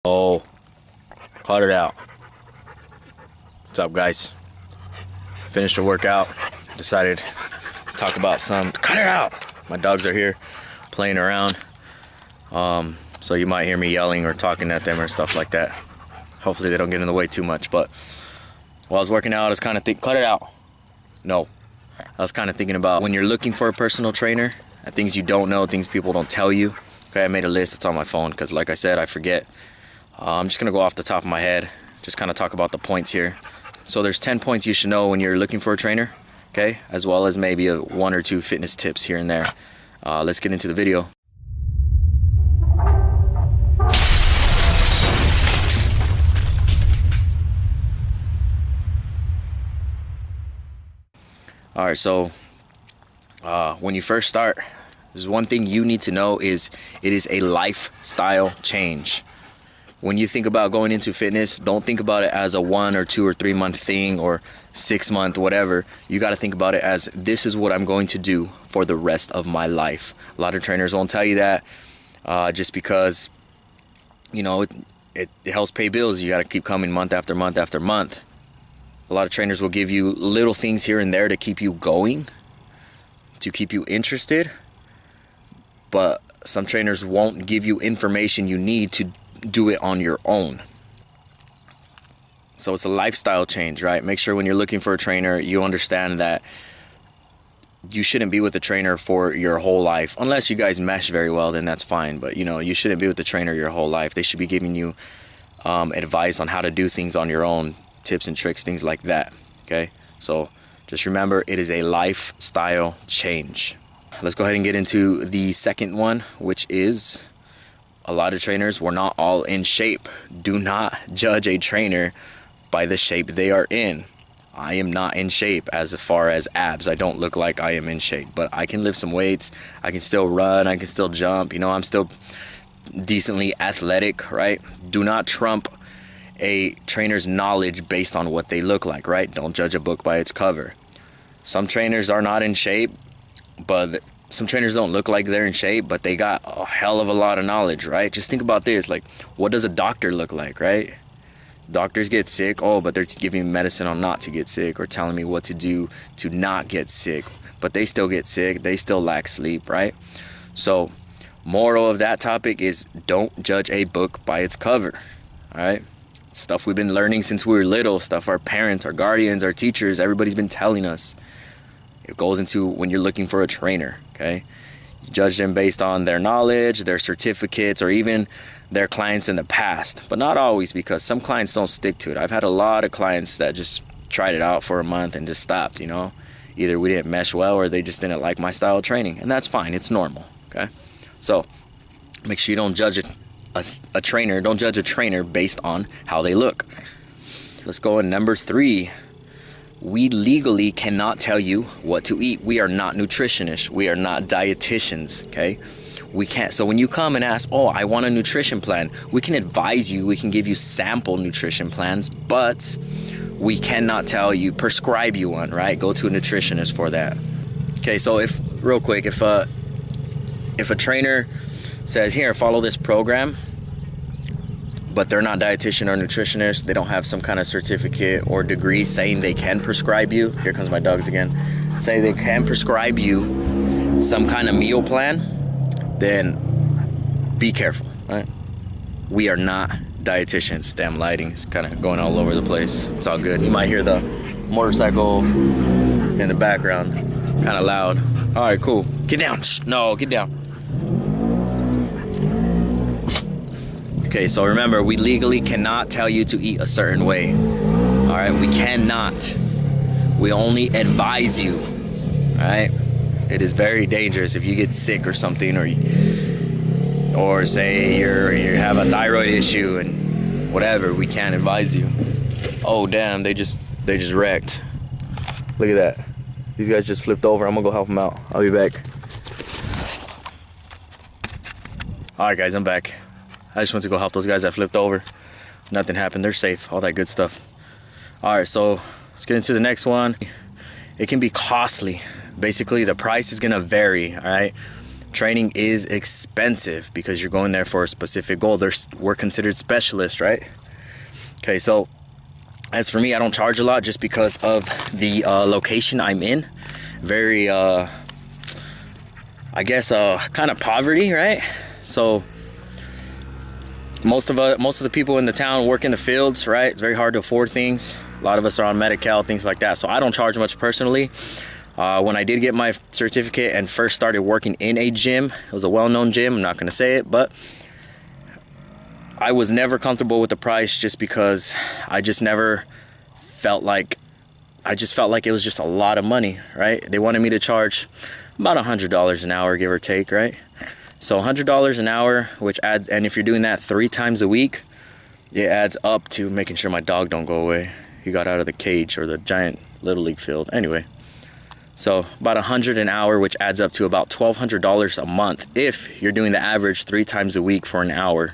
Oh, cut it out. What's up, guys? Finished the workout. Decided to talk about some. Cut it out! My dogs are here playing around. So you might hear me yelling or talking at them or stuff like that. Hopefully they don't get in the way too much. But while I was working out, I was kind of thinking, cut it out. No. I was kind of thinking about when you're looking for a personal trainer, and things you don't know, things people don't tell you. Okay, I made a list. It's on my phone because, like I said, I forget. I'm just gonna go off the top of my head, just kind of talk about the points here. So there's 10 points you should know when you're looking for a trainer, okay? As well as maybe one or two fitness tips here and there. Let's get into the video. All right, so when you first start, there's one thing you need to know is it is a lifestyle change. When you think about going into fitness, don't think about it as a 1 or 2 or 3 month thing or 6 month, whatever. You got to think about it as this is what I'm going to do for the rest of my life. A lot of trainers won't tell you that just because, you know, it helps pay bills. You got to keep coming month after month after month. A lot of trainers will give you little things here and there to keep you going, to keep you interested. But some trainers won't give you information you need to do it on your own. So it's a lifestyle change, right? Make sure when you're looking for a trainer, you understand that you shouldn't be with the trainer for your whole life. Unless you guys mesh very well, then that's fine. But, you know, you shouldn't be with the trainer your whole life. They should be giving you advice on how to do things on your own, tips and tricks, things like that, okay? So just remember, it is a lifestyle change. Let's go ahead and get into the second one, which is a lot of trainers, we're not all in shape. Do not judge a trainer by the shape they are in. I am not in shape as far as abs. I don't look like I am in shape, but I can lift some weights. I can still run. I can still jump. You know, I'm still decently athletic, right? Do not trump a trainer's knowledge based on what they look like, right? Don't judge a book by its cover. Some trainers are not in shape, but some trainers don't look like they're in shape, but they got a hell of a lot of knowledge, right? Just think about this. Like, what does a doctor look like, right? Doctors get sick. Oh, but they're giving me medicine on not to get sick or telling me what to do to not get sick. But they still get sick. They still lack sleep, right? So, moral of that topic is don't judge a book by its cover, all right? Stuff we've been learning since we were little, stuff our parents, our guardians, our teachers, everybody's been telling us. It goes into when you're looking for a trainer, okay? You judge them based on their knowledge, their certificates, or even their clients in the past. But not always, because some clients don't stick to it. I've had a lot of clients that just tried it out for a month and just stopped, you know? Either we didn't mesh well or they just didn't like my style of training. And that's fine, it's normal, okay? So make sure you don't judge a trainer. Don't judge a trainer based on how they look. Let's go in number 3. We legally cannot tell you what to eat. We are not nutritionists. We are not dietitians, okay? We can't. So when you come and ask, oh, I want a nutrition plan, we can advise you. We can give you sample nutrition plans, but we cannot tell you, prescribe you one, right? Go to a nutritionist for that. Okay, so real quick, if a trainer says, here, follow this program, but they're not dietitian or nutritionist, they don't have some kind of certificate or degree saying they can prescribe you, here comes my dogs again, say they can prescribe you some kind of meal plan, then be careful, right? We are not dietitians. Damn, lighting's kind of going all over the place. It's all good. You might hear the motorcycle in the background, kind of loud. All right, cool. Get down. No, get down. Okay, so remember, we legally cannot tell you to eat a certain way. All right, we cannot. We only advise you. All right, it is very dangerous if you get sick or something, or say you have a thyroid issue and whatever. We can't advise you. Oh damn, they just wrecked. Look at that. These guys just flipped over. I'm gonna go help them out. I'll be back. All right, guys, I'm back. I just went to go help those guys that flipped over. Nothing happened. They're safe. All that good stuff. All right, so let's get into the next one. It can be costly. Basically, the price is going to vary, all right? Training is expensive because you're going there for a specific goal. We're considered specialists, right? Okay, so as for me, I don't charge a lot just because of the location I'm in. Very, I guess, kind of poverty, right? So most of the people in the town work in the fields, right? It's very hard to afford things. A lot of us are on Medi-Cal, things like that. So I don't charge much personally. When I did get my certificate and first started working in a gym, it was a well-known gym, I'm not gonna say it, but I was never comfortable with the price just because I just never felt like, it was just a lot of money, right? They wanted me to charge about $100 an hour, give or take, right? So $100 an hour, which adds, and if you're doing that 3 times a week, it adds up to making sure my dog don't go away. He got out of the cage or the giant little league field. Anyway, so about $100 an hour, which adds up to about $1,200 a month if you're doing the average 3 times a week for an hour,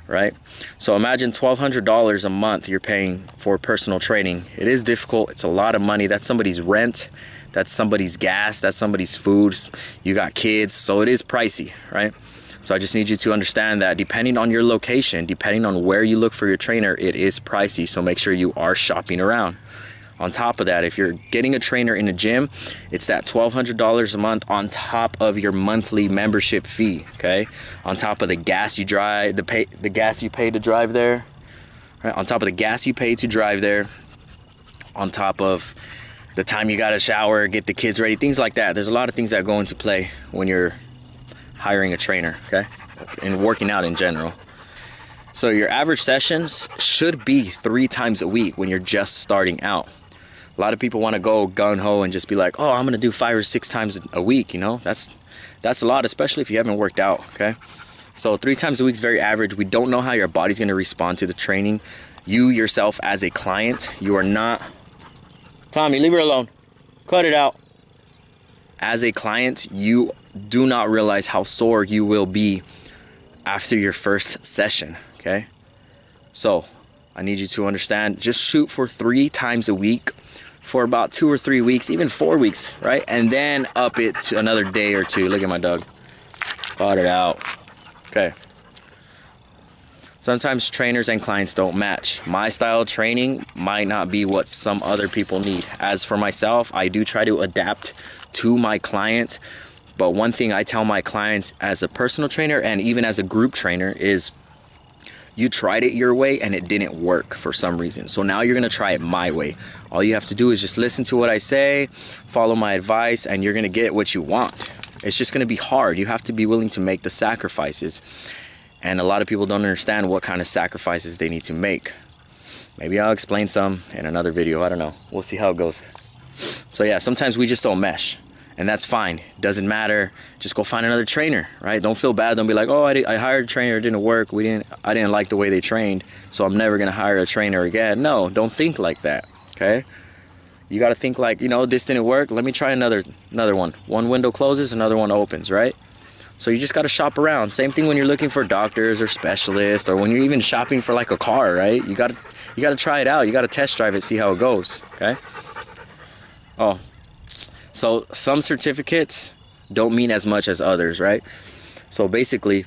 right? So imagine $1,200 a month you're paying for personal training. It is difficult. It's a lot of money. That's somebody's rent. That's somebody's gas. That's somebody's food. You got kids, so it is pricey, right? So I just need you to understand that depending on your location, depending on where you look for your trainer, it is pricey. So make sure you are shopping around. On top of that, if you're getting a trainer in a gym, it's that $1,200 a month on top of your monthly membership fee, okay? On top of the gas you drive, the gas you pay to drive there, right? On top of the gas you pay to drive there, on top of the time you gotta shower, get the kids ready, things like that. There's a lot of things that go into play when you're hiring a trainer, okay? And working out in general. So your average sessions should be 3 times a week when you're just starting out. A lot of people want to go gung-ho and just be like, oh, I'm gonna do 5 or 6 times a week, you know? That's a lot, especially if you haven't worked out, okay? So 3 times a week is very average. We don't know how your body's gonna respond to the training. You yourself as a client, you are not... Tommy, leave her alone. Cut it out. As a client, you do not realize how sore you will be after your first session, okay? So I need you to understand, just shoot for 3 times a week for about 2 or 3 weeks, even 4 weeks, right? And then up it to another day or 2. Look at my dog. Got it out. Okay. Sometimes trainers and clients don't match. My style of training might not be what some other people need. As for myself, I do try to adapt to my client. But one thing I tell my clients as a personal trainer and even as a group trainer is, you tried it your way and it didn't work for some reason. So now you're gonna try it my way. All you have to do is just listen to what I say, follow my advice, and you're gonna get what you want. It's just gonna be hard. You have to be willing to make the sacrifices. And a lot of people don't understand what kind of sacrifices they need to make. Maybe I'll explain some in another video. I don't know. We'll see how it goes. So yeah, sometimes we just don't mesh. And that's fine. Doesn't matter. Just go find another trainer, right? Don't feel bad. Don't be like, oh, I hired a trainer, it didn't work. I didn't like the way they trained, so I'm never gonna hire a trainer again. No, don't think like that, okay? You gotta think like, you know, this didn't work. Let me try another one. One window closes, another one opens, right? So you just gotta shop around. Same thing when you're looking for doctors or specialists, or when you're even shopping for like a car, right? You gotta try it out. You gotta test drive it, see how it goes, okay? Oh. So some certificates don't mean as much as others, right? So basically,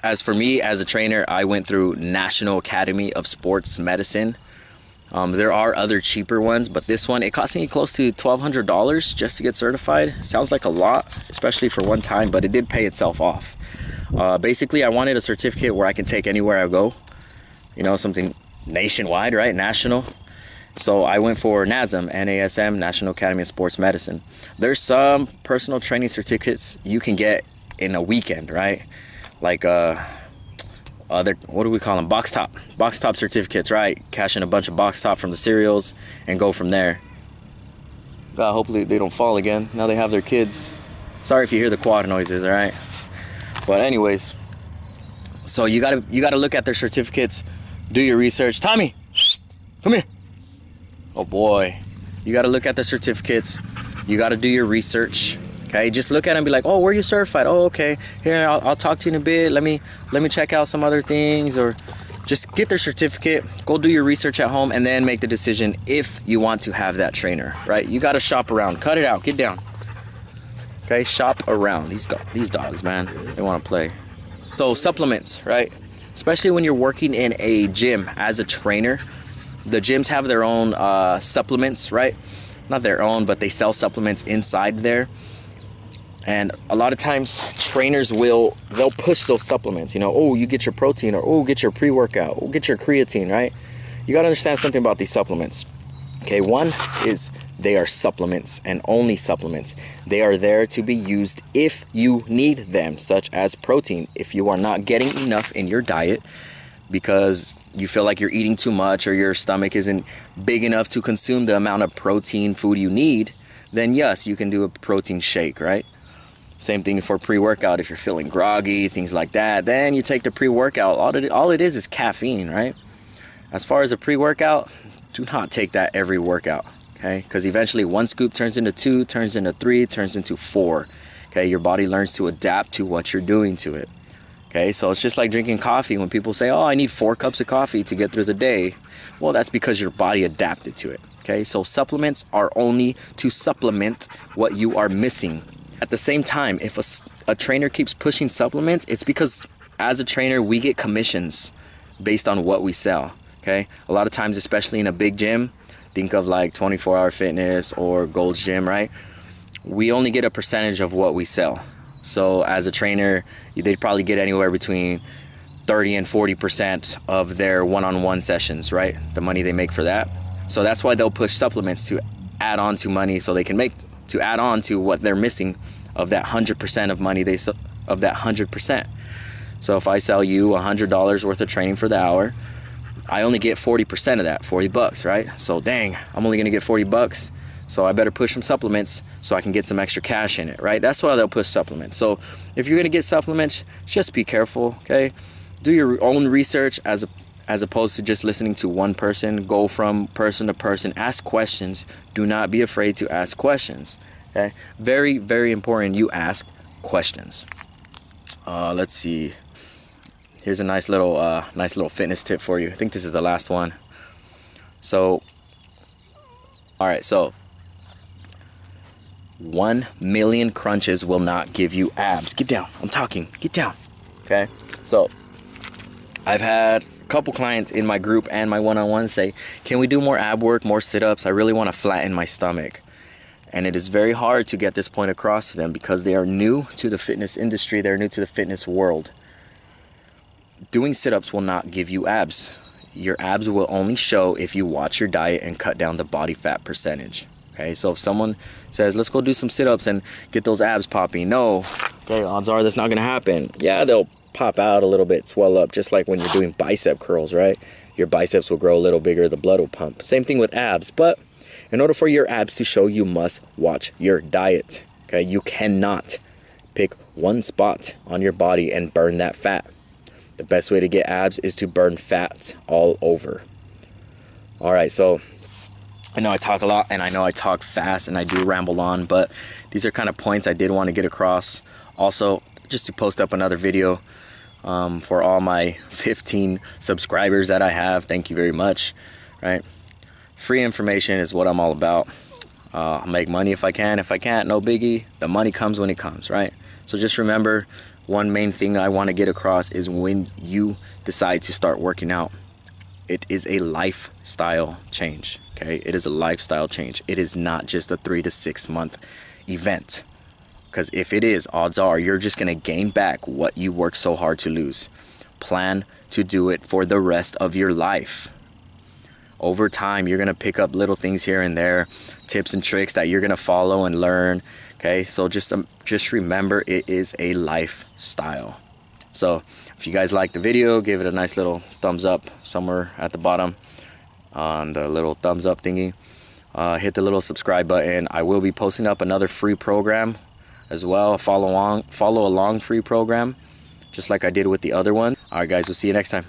as for me as a trainer, I went through National Academy of Sports Medicine. There are other cheaper ones, but this one, it cost me close to $1,200 just to get certified. Sounds like a lot, especially for one time, but it did pay itself off. Basically, I wanted a certificate where I can take anywhere I go. You know, something nationwide, right? National. So I went for NASM, NASM, National Academy of Sports Medicine. There's some personal training certificates you can get in a weekend, right? Like what do we call them? Box top certificates, right? Cash in a bunch of box top from the cereals and go from there. God, hopefully they don't fall again. Now they have their kids. Sorry if you hear the quad noises, all right? But anyways, so you gotta look at their certificates, do your research. Tommy, come here. Oh boy, you got to look at the certificates. You got to do your research. Okay, just look at it and be like, oh, where are you certified? Oh, okay. Here, I'll talk to you in a bit. Let me check out some other things, or just get their certificate. Go do your research at home, and then make the decision if you want to have that trainer. Right? You got to shop around. Cut it out. Get down. Okay, shop around. These dogs, man, they want to play. So supplements, right? Especially when you're working in a gym as a trainer, the gyms have their own supplements, right? Not their own, but they sell supplements inside there. And a lot of times trainers they'll push those supplements, you know, oh, you get your protein, or oh, get your pre-workout, oh, get your creatine, right? You got to understand something about these supplements. Okay, one is they are supplements and only supplements. They are there to be used if you need them, such as protein. If you are not getting enough in your diet because you feel like you're eating too much, or your stomach isn't big enough to consume the amount of protein food you need, then yes, you can do a protein shake, right? Same thing for pre-workout. If you're feeling groggy, things like that, then you take the pre-workout. All it is caffeine, right? As far as a pre-workout, do not take that every workout, okay? Because eventually one scoop turns into 2, turns into 3, turns into 4. Okay, your body learns to adapt to what you're doing to it. Okay, so it's just like drinking coffee. When people say, oh, I need 4 cups of coffee to get through the day, well, that's because your body adapted to it. Okay, so supplements are only to supplement what you are missing. At the same time, if a trainer keeps pushing supplements, it's because as a trainer, we get commissions based on what we sell. Okay, a lot of times, especially in a big gym, think of like 24-hour fitness or Gold's Gym, right? We only get a percentage of what we sell. So as a trainer, they'd probably get anywhere between 30 and 40% of their one-on-one sessions, right? The money they make for that. So that's why they'll push supplements to add on to money, so they can make to add on to what they're missing of that 100% of money of that 100%. So if I sell you $100 worth of training for the hour, I only get 40% of that, 40 bucks, right? So dang, I'm only gonna get 40 bucks. So I better push some supplements so I can get some extra cash in it, right? That's why they'll push supplements. So if you're gonna get supplements, just be careful, okay? Do your own research as opposed to just listening to one person. Go from person to person, ask questions. Do not be afraid to ask questions, okay? Very, very important you ask questions. Let's see. Here's a nice little fitness tip for you. I think this is the last one. So, all right, so 1 million crunches will not give you abs. Get down, I'm talking, get down, okay? So, I've had a couple clients in my group and my one-on-one say, can we do more ab work, more sit-ups? I really want to flatten my stomach. And it is very hard to get this point across to them because they are new to the fitness industry, they're new to the fitness world. Doing sit-ups will not give you abs. Your abs will only show if you watch your diet and cut down the body fat percentage. Okay, so if someone says, let's go do some sit-ups and get those abs popping, no, okay, odds are that's not gonna happen. Yeah, they'll pop out a little bit, swell up, just like when you're doing bicep curls, right? Your biceps will grow a little bigger, the blood will pump. Same thing with abs, but in order for your abs to show, you must watch your diet. Okay, you cannot pick one spot on your body and burn that fat. The best way to get abs is to burn fat all over. All right, so I know I talk a lot and I know I talk fast and I do ramble on, but these are kind of points I did want to get across. Also, just to post up another video for all my 15 subscribers that I have. Thank you very much, right? Free information is what I'm all about. I'll make money if I can. If I can't, no biggie. The money comes when it comes, right? So just remember, one main thing I want to get across is when you decide to start working out, it is a lifestyle change, okay? It is a lifestyle change. It is not just a 3 to 6 month event. Because if it is, odds are you're just going to gain back what you worked so hard to lose. Plan to do it for the rest of your life. Over time, you're going to pick up little things here and there, tips and tricks that you're going to follow and learn. Okay, so just remember, it is a lifestyle. So if you guys like the video, give it a nice little thumbs up somewhere at the bottom on the little thumbs up thingy. Hit the little subscribe button. I will be posting up another free program as well, follow along free program, just like I did with the other one. All right, guys, we'll see you next time.